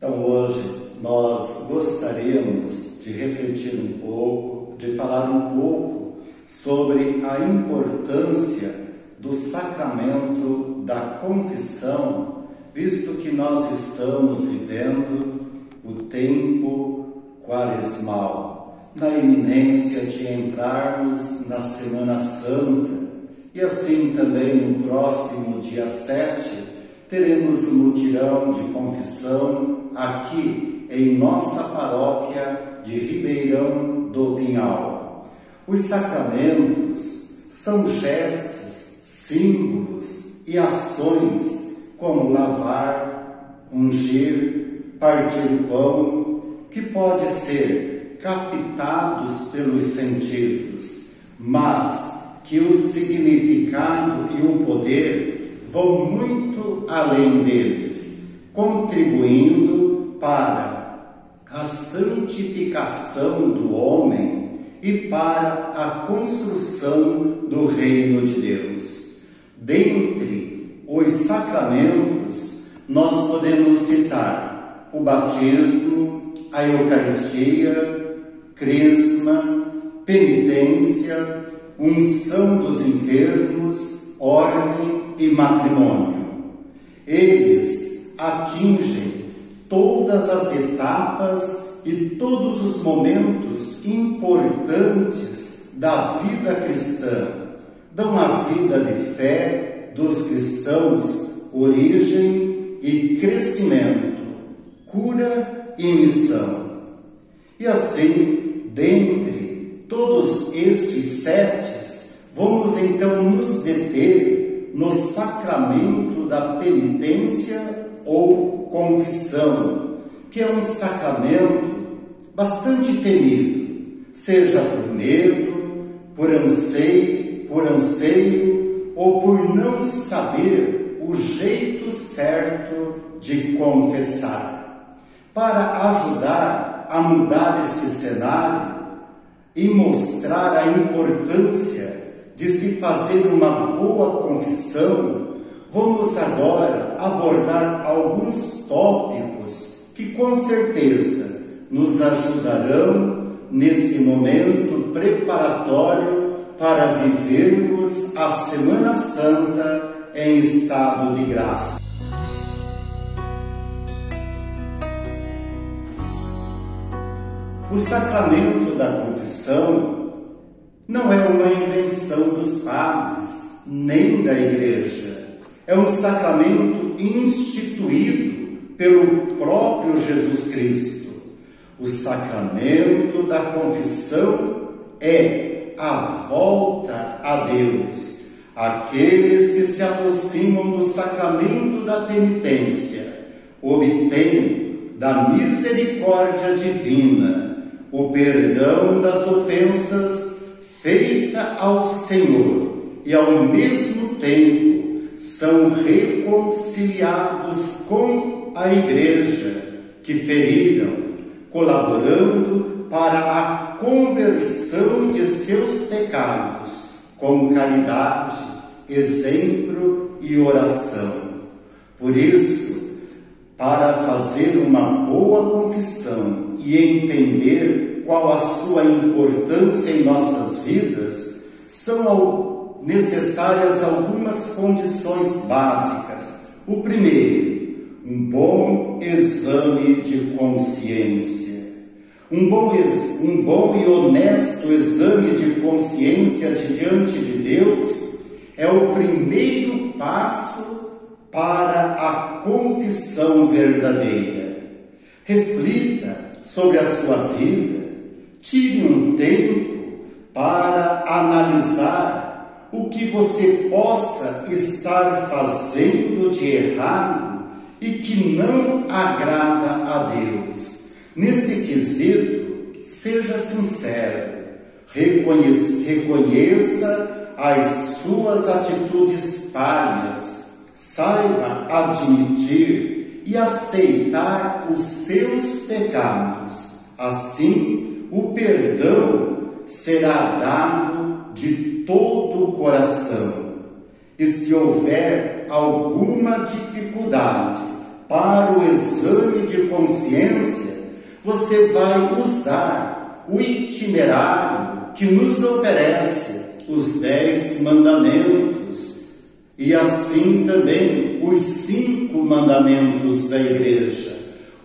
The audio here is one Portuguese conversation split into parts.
Então hoje nós gostaríamos de refletir um pouco, de falar um pouco sobre a importância do sacramento da confissão, visto que nós estamos vivendo o tempo quaresmal, na iminência de entrarmos na Semana Santa, e assim também no próximo dia 7 teremos o mutirão de confissão aqui em nossa paróquia de Ribeirão do Pinhal. Os sacramentos são gestos, símbolos e ações como lavar, ungir, partir o pão, que pode ser captados pelos sentidos, mas que o significado e o poder vão muito além deles, contribuindo para a santificação do homem e para a construção do reino de Deus. Dentre os sacramentos, nós podemos citar o batismo, a Eucaristia, crisma, penitência, unção dos enfermos, ordem e matrimônio. Eles atingem todas as etapas e todos os momentos importantes da vida cristã, dão a vida de fé dos cristãos origem e crescimento, cura e missão. E assim, dentre todos estes 7, vamos então nos deter no sacramento da penitência ou confissão, que é um sacramento bastante temido, seja por medo, por anseio ou por não saber o jeito certo de confessar. Para ajudar a mudar este cenário e mostrar a importância de se fazer uma boa confissão, vamos agora abordar alguns tópicos que com certeza nos ajudarão nesse momento preparatório para vivermos a Semana Santa em estado de graça. O sacramento da confissão não é uma invenção dos padres, nem da Igreja. É um sacramento instituído pelo próprio Jesus Cristo. O sacramento da confissão é a volta a Deus. Aqueles que se aproximam do sacramento da penitência obtêm da misericórdia divina o perdão das ofensas feita ao Senhor, e ao mesmo tempo são reconciliados com a Igreja que feriram, colaborando para a conversão de seus pecados com caridade, exemplo e oração. Por isso, para fazer uma boa confissão e entender qual a sua importância em nossas vidas, são necessárias algumas condições básicas. O primeiro, um bom exame de consciência. Um bom e honesto exame de consciência diante de Deus é o primeiro passo para a confissão verdadeira. Reflita sobre a sua vida, tire um tempo para analisar o que você possa estar fazendo de errado e que não agrada a Deus. Nesse quesito, seja sincero, reconheça as suas atitudes falhas, saiba admitir e aceitar os seus pecados. Assim, o perdão será dado de todo o coração. E se houver alguma dificuldade para o exame de consciência, você vai usar o itinerário que nos oferece os 10 mandamentos e assim também os 5 mandamentos da Igreja.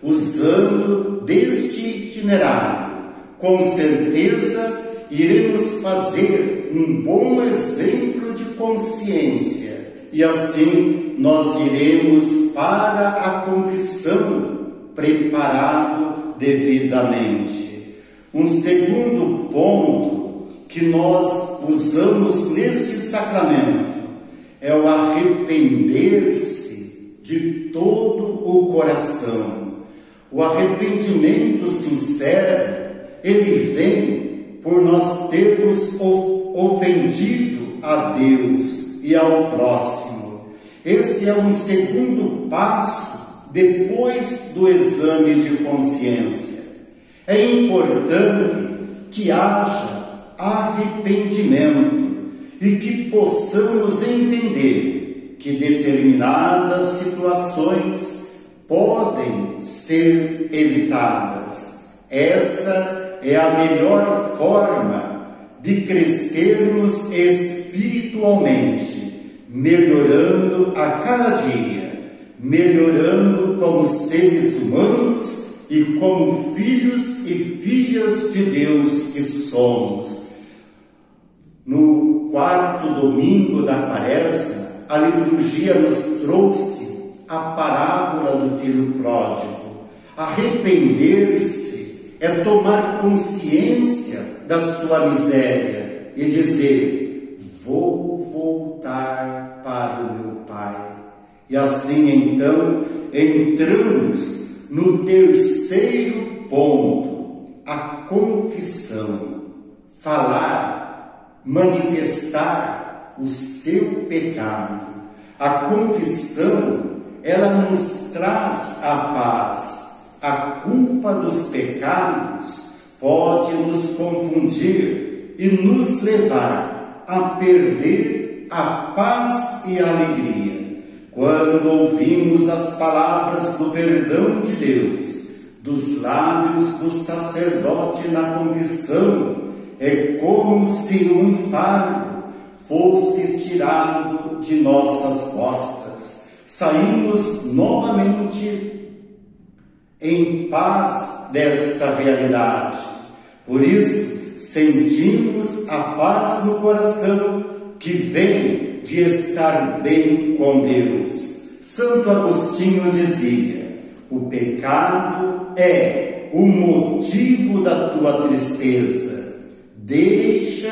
Usando deste itinerário, com certeza iremos fazer um bom exemplo de consciência e assim nós iremos para a confissão preparado devidamente. Um segundo ponto que nós usamos neste sacramento é o arrepender-se de todo o coração. O arrependimento sincero, ele vem por nós termos ofendido a Deus e ao próximo. Esse é um segundo passo depois do exame de consciência. É importante que haja arrependimento e que possamos entender que determinadas situações podem ser evitadas. Essa é a melhor forma de crescermos espiritualmente, melhorando a cada dia, melhorando como seres humanos e como filhos e filhas de Deus que somos. No 4º domingo da Quaresma, a liturgia nos trouxe a parábola do filho pródigo. Arrepender-se é tomar consciência da sua miséria e dizer: vou voltar para o meu Pai. E assim então entramos no terceiro ponto, a confissão. Falar, manifestar o seu pecado. A confissão, ela nos traz a paz. A culpa dos pecados pode nos confundir e nos levar a perder a paz e a alegria. Quando ouvimos as palavras do perdão de Deus, dos lábios do sacerdote na confissão, é como se um fardo fosse tirado de nossas costas. Saímos novamente em paz desta realidade. Por isso, sentimos a paz no coração que vem de estar bem com Deus. Santo Agostinho dizia: o pecado é o motivo da tua tristeza. Deixa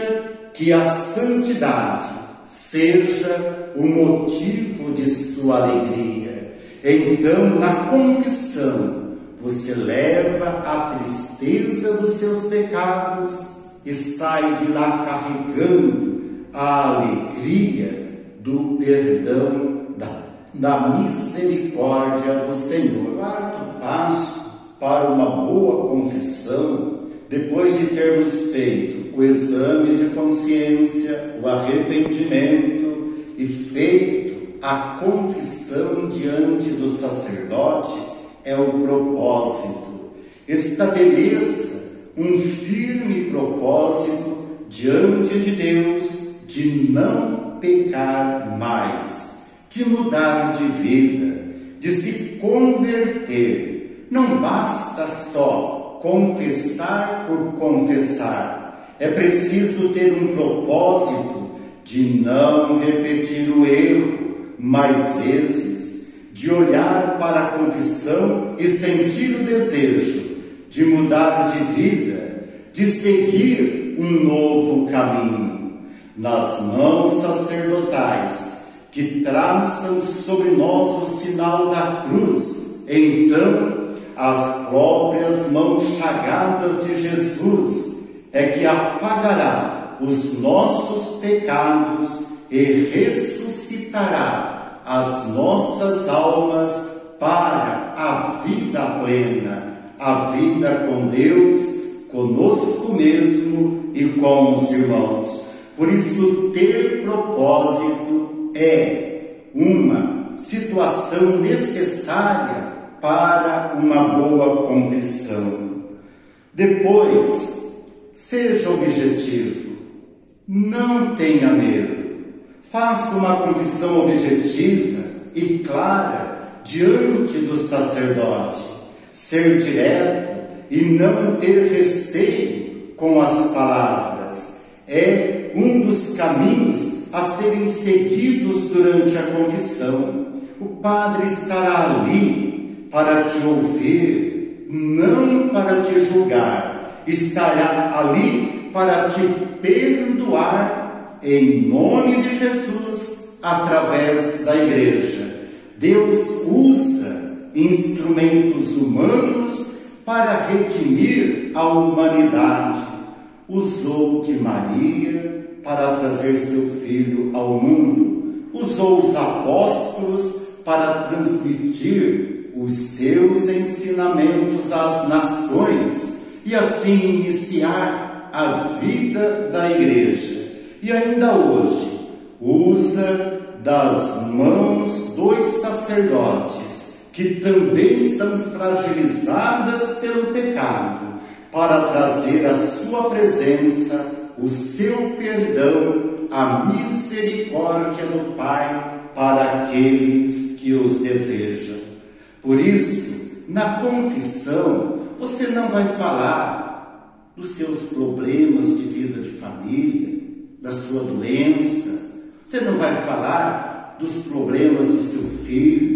que a santidade seja o motivo de sua alegria. Então, na confissão, você leva a tristeza dos seus pecados e sai de lá carregando a alegria do perdão, da misericórdia do Senhor. Quarto passo para uma boa confissão, depois de termos feito o exame de consciência, o arrependimento e feito a confissão diante do sacerdote, é o propósito. Estabeleça um firme propósito diante de Deus de não pecar mais, de mudar de vida, de se converter. Não basta só confessar por confessar. É preciso ter um propósito de não repetir o erro mais vezes, de olhar para a confissão e sentir o desejo de mudar de vida, de seguir um novo caminho. Nas mãos sacerdotais que traçam sobre nós o sinal da cruz, então as próprias mãos chagadas de Jesus é que apagará os nossos pecados e ressuscitará as nossas almas para a vida plena, a vida com Deus, conosco mesmo e com os irmãos. Por isso, ter propósito é uma situação necessária para uma boa confissão. Depois, seja objetivo, não tenha medo. Faça uma confissão objetiva e clara diante do sacerdote. Ser direto e não ter receio com as palavras é um dos caminhos a serem seguidos durante a confissão. O padre estará ali para te ouvir, não para te julgar. Estará ali para te perdoar em nome de Jesus, através da igreja. Deus usa instrumentos humanos para redimir a humanidade. Usou de Maria para trazer seu filho ao mundo. Usou os apóstolos para transmitir os seus ensinamentos às nações e assim iniciar a vida da igreja. E ainda hoje usa das mãos dos sacerdotes, que também são fragilizadas pelo pecado, para trazer à sua presença o seu perdão, a misericórdia do Pai para aqueles que os desejam. Por isso, na confissão, você não vai falar dos seus problemas de vida de família, da sua doença. Você não vai falar dos problemas do seu filho,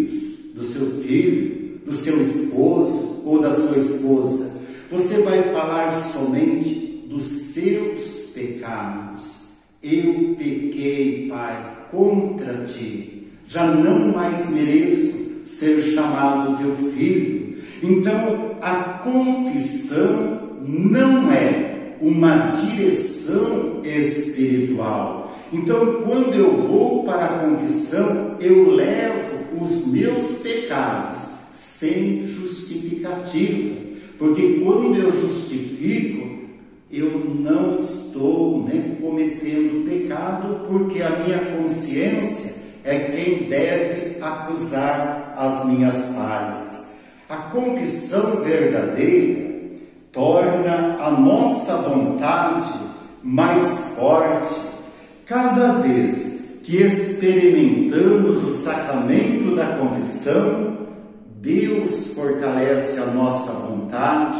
do seu esposo ou da sua esposa. Você vai falar somente dos seus pecados. Eu pequei, Pai, contra ti. Já não mais mereço ser chamado teu filho. Então, a confissão não é uma direção espiritual. Então, quando eu vou para a confissão, eu levo os meus pecados sem justificativa. Porque quando eu justifico, eu não estou cometendo pecado, porque a minha consciência é quem deve acusar as minhas falhas. A confissão verdadeira torna a nossa vontade mais forte. Cada vez que experimentamos o sacramento da confissão, Deus fortalece a nossa vontade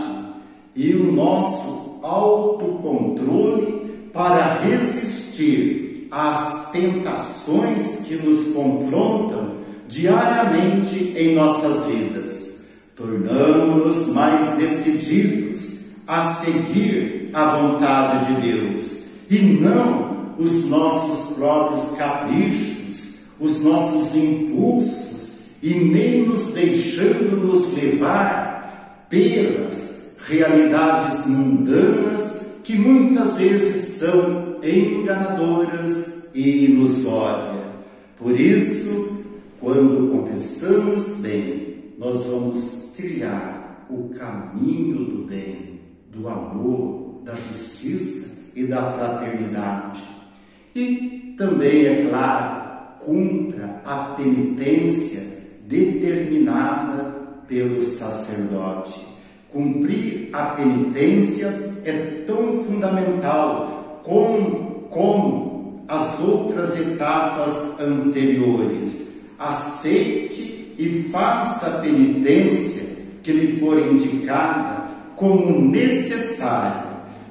e o nosso autocontrole para resistir às tentações que nos confrontam diariamente em nossas vidas. Tornamos-nos mais decididos a seguir a vontade de Deus e não os nossos próprios caprichos, os nossos impulsos, e nem nos deixando nos levar pelas realidades mundanas que muitas vezes são enganadoras e ilusórias. Por isso, quando confessamos bem, nós vamos trilhar o caminho do bem, do amor, da justiça e da fraternidade. E também, é claro, cumpra a penitência determinada pelo sacerdote. Cumprir a penitência é tão fundamental como as outras etapas anteriores. Aceite e faça a penitência que lhe for indicada como necessária,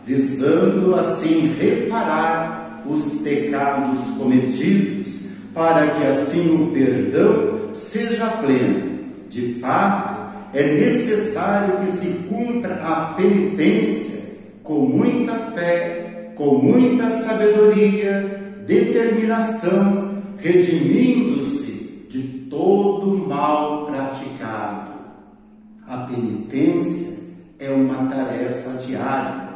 visando assim reparar os pecados cometidos, para que assim o perdão seja pleno. De fato, é necessário que se cumpra a penitência com muita fé, com muita sabedoria, determinação, redimindo-se de todo o mal praticado. A penitência é uma tarefa diária.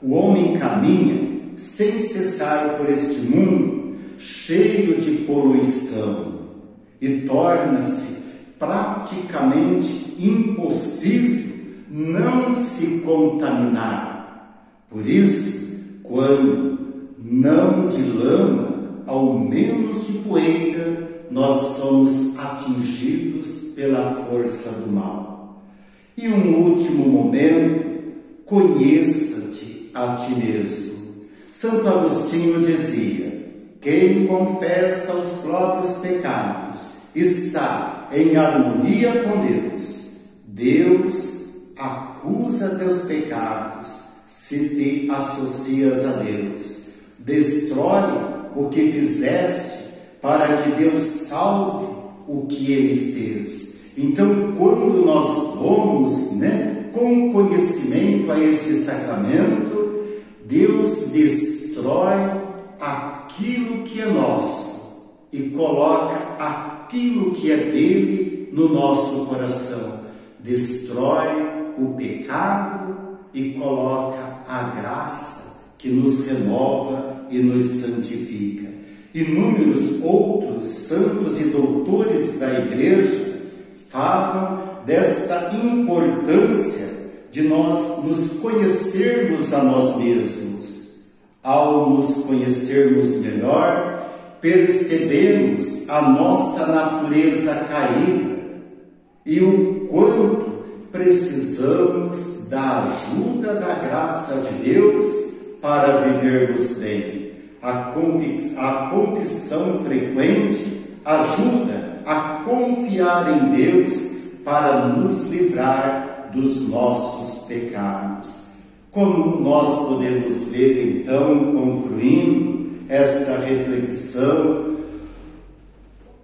O homem caminha sem cessar por este mundo, cheio de poluição, e torna-se praticamente impossível não se contaminar. Por isso, quando não de lama, ao menos de poeira, nós somos atingidos pela força do mal. E um último momento, conheça-te a ti mesmo. Santo Agostinho dizia: quem confessa os próprios pecados está em harmonia com Deus. Deus acusa teus pecados se te associas a Deus. Destrói o que fizeste para que Deus salve o que Ele fez. Então, quando nós vamos, com conhecimento a este sacramento, Deus destrói aquilo que é nosso e coloca aquilo que é dele no nosso coração. Destrói o pecado e coloca a graça que nos renova e nos santifica. Inúmeros outros santos e doutores da Igreja falam desta importância de nós nos conhecermos a nós mesmos. Ao nos conhecermos melhor, percebemos a nossa natureza caída e o quanto precisamos da ajuda da graça de Deus para vivermos bem. A confissão frequente ajuda a confiar em Deus para nos livrar dos nossos pecados. Como nós podemos ver, então, concluindo esta reflexão,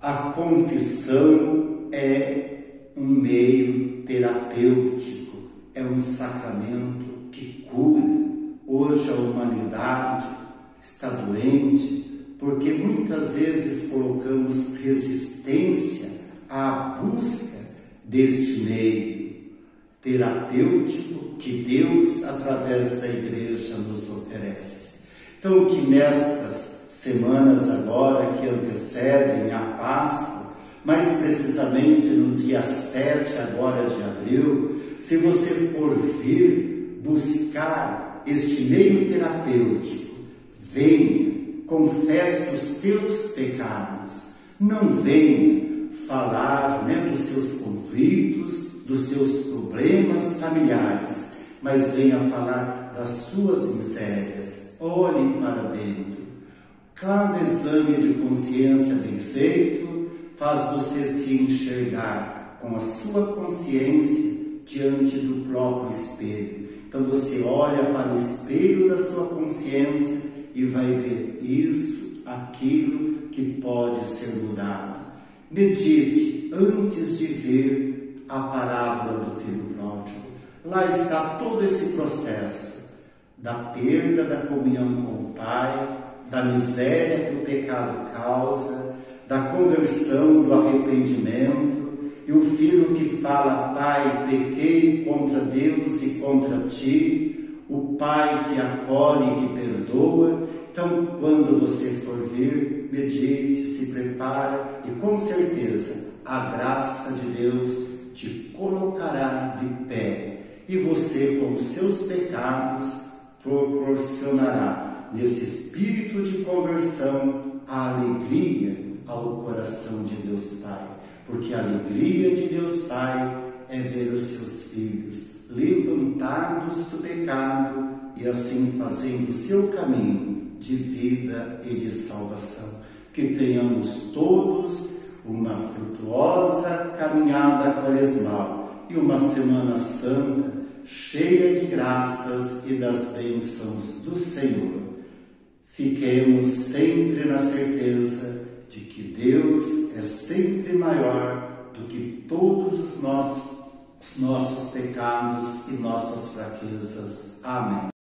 a confissão é um meio terapêutico, é um sacramento que cura. Hoje a humanidade está doente porque muitas vezes colocamos resistência à busca deste meio terapêutico que Deus, através da Igreja, nos oferece. Então, que nestas semanas agora que antecedem a Páscoa, mais precisamente no dia 7 agora de abril, se você for vir buscar este meio terapêutico, venha, confesse os teus pecados, não venha falar dos seus conflitos, dos seus problemas familiares, mas venha falar das suas misérias. Olhe para dentro. Cada exame de consciência bem feito faz você se enxergar com a sua consciência diante do próprio espelho. Então você olha para o espelho da sua consciência e vai ver isso, aquilo que pode ser mudado. Medite antes de ver a parábola do filho pródigo. Lá está todo esse processo da perda da comunhão com o Pai, da miséria que o pecado causa, da conversão, do arrependimento, e o filho que fala: Pai, pequei contra Deus e contra ti, o Pai que acolhe e que perdoa. Então, quando você for vir, medite, se prepara e com certeza a graça de Deus te colocará de pé e você, com os seus pecados, proporcionará nesse espírito de conversão a alegria ao coração de Deus Pai, porque a alegria de Deus Pai é ver os seus filhos levantados do pecado e assim fazendo o seu caminho de vida e de salvação. Que tenhamos todos uma frutuosa caminhada quaresmal e uma Semana Santa cheia de graças e das bênçãos do Senhor. Fiquemos sempre na certeza de que Deus é sempre maior do que todos os nossos pecados e nossas fraquezas. Amém.